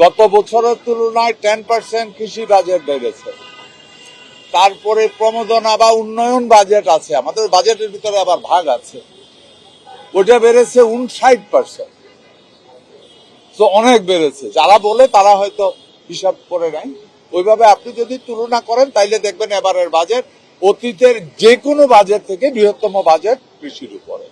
গত বছরের তুলনায় 10% কৃষি বাজেট বেড়েছে। তারপরে প্রমোদনা বা উন্নয়ন বাজেট আছে, আমাদের বাজেটের ভিতরে আবার ভাগ আছে, ওটা বেড়েছে 59%। তো অনেক বেড়েছে। যারা বলে তারা হয়তো হিসাব করে নাই ওইভাবে। আপনি যদি তুলনা করেন তাইলে দেখবেন এবারের বাজেট অতীতের যে কোনো বাজেট থেকে বৃহত্তম বাজেট কৃষির উপরে।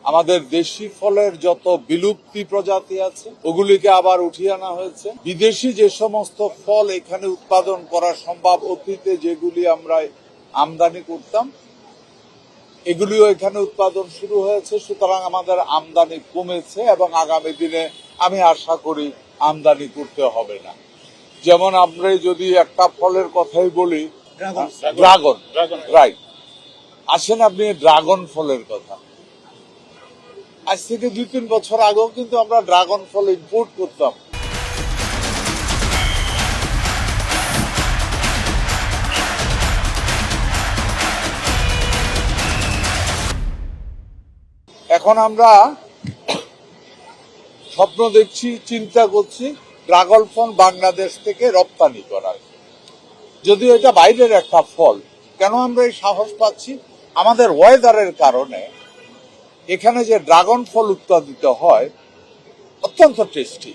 আমাদের দেশি ফলের যত বিলুপ্তি প্রজাতি আছে ওগুলিকে আবার উঠিয়ে আনা হয়েছে। বিদেশি যে সমস্ত ফল এখানে উৎপাদন করা সম্ভব, অতীতে যেগুলি আমরা আমদানি করতাম এগুলিও এখানে উৎপাদন শুরু হয়েছে। সুতরাং আমাদের আমদানি কমেছে এবং আগামী দিনে আমি আশা করি আমদানি করতে হবে না। যেমন আমরা যদি একটা ফলের কথাই বলি, ড্রাগন, রাইট। আসেন আপনি ড্রাগন ফলের কথা, আজ থেকে 2-3 বছর আগেও কিন্তু আমরা ড্রাগন ফল ইম্পোর্ট করতাম। এখন আমরা স্বপ্ন দেখছি, চিন্তা করছি ড্রাগন ফল বাংলাদেশ থেকে রপ্তানি করার। যদিও এটা বাইরের একটা ফল, কেন আমরা এই সাহস পাচ্ছি? আমাদের ওয়েদারের কারণে এখানে যে ড্রাগন ফল উৎপাদিত হয় অত্যন্ত টেস্টি,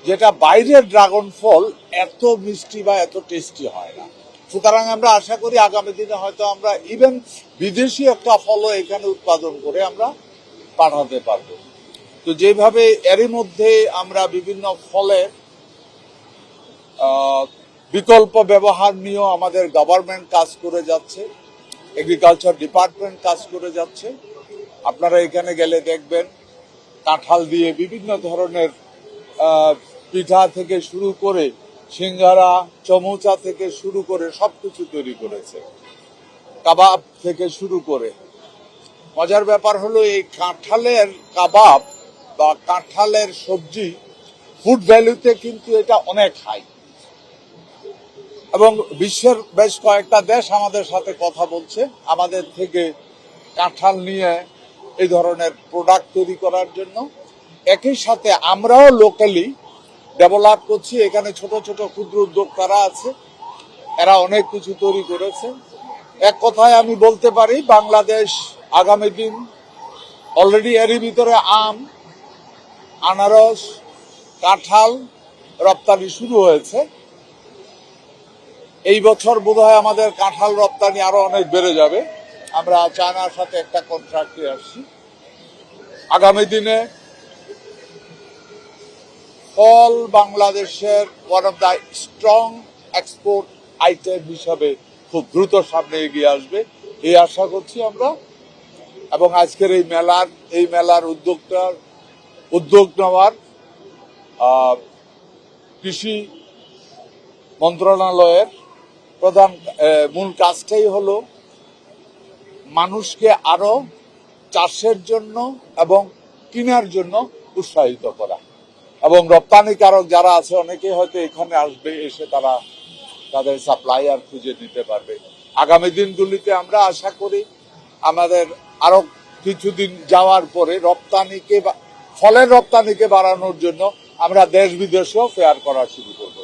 যেটা বাইরের ড্রাগন ফল এত মিষ্টি বা এত টেস্টি হয় না। সুতরাং আমরা আশা করি আগামী দিনে হয়তো আমরা ইভেন বিদেশি একটা ফলও এখানে উৎপাদন করে আমরা পাঠাতে পারবো। তো যেভাবে এরই মধ্যে আমরা বিভিন্ন ফলের বিকল্প ব্যবহার নিয়েও আমাদের গভর্নমেন্ট কাজ করে যাচ্ছে, এগ্রিকালচার ডিপার্টমেন্ট কাজ করে যাচ্ছে। আপনারা এখানে গেলে দেখবেন কাঁঠাল দিয়ে বিভিন্ন ধরনের পিঠা থেকে শুরু করে সিঙ্গারা, চমচা থেকে শুরু করে সবকিছু তৈরি করেছে, কাবাব থেকে শুরু করে। মজার ব্যাপার হলো এই কাঁঠালের কাবাব বা কাঁঠালের সবজি ফুড ভ্যালুতে কিন্তু এটা অনেক হাই, এবং বিশ্বের বেশ কয়েকটা দেশ আমাদের সাথে কথা বলছে আমাদের থেকে কাঁঠাল নিয়ে এই ধরনের প্রোডাক্ট তৈরি করার জন্য। একই সাথে আমরাও লোকালি ডেভেলপ করছি। এখানে ছোট ছোট ক্ষুদ্র উদ্যোক্তারা আছে, এরা অনেক কিছু তৈরি করেছে। এক কথায় আমি বলতে পারি বাংলাদেশ আগামী দিন অলরেডি এরই ভিতরে আম, আনারস, কাঁঠাল রপ্তানি শুরু হয়েছে। এই বছর বোধহয় আমাদের কাঁঠাল রপ্তানি আরো অনেক বেড়ে যাবে। আমরা চায়নার সাথে একটা কন্ট্রাক্টে আসছি। আগামী দিনে ফল বাংলাদেশের one of the strong export item হিসাবে খুব দ্রুত সামনে এগিয়ে আসবে এই আশা করছি আমরা। এবং আজকের এই মেলার উদ্যোগ নেওয়ার কৃষি মন্ত্রণালয়ের প্রধান মূল কাজটাই হলো মানুষকে আরো চাষের জন্য এবং কেনার জন্য উৎসাহিত করা। এবং রপ্তানিকারক যারা আছে অনেকে হয়তো এখানে আসবে, এসে তারা তাদের সাপ্লাইয়ার খুঁজে নিতে পারবে। আগামী দিনগুলিতে আমরা আশা করি আমাদের আরো কিছুদিন যাওয়ার পরে ফলের রপ্তানিকে বাড়ানোর জন্য আমরা দেশ বিদেশেও ফেয়ার করা শুরু করব।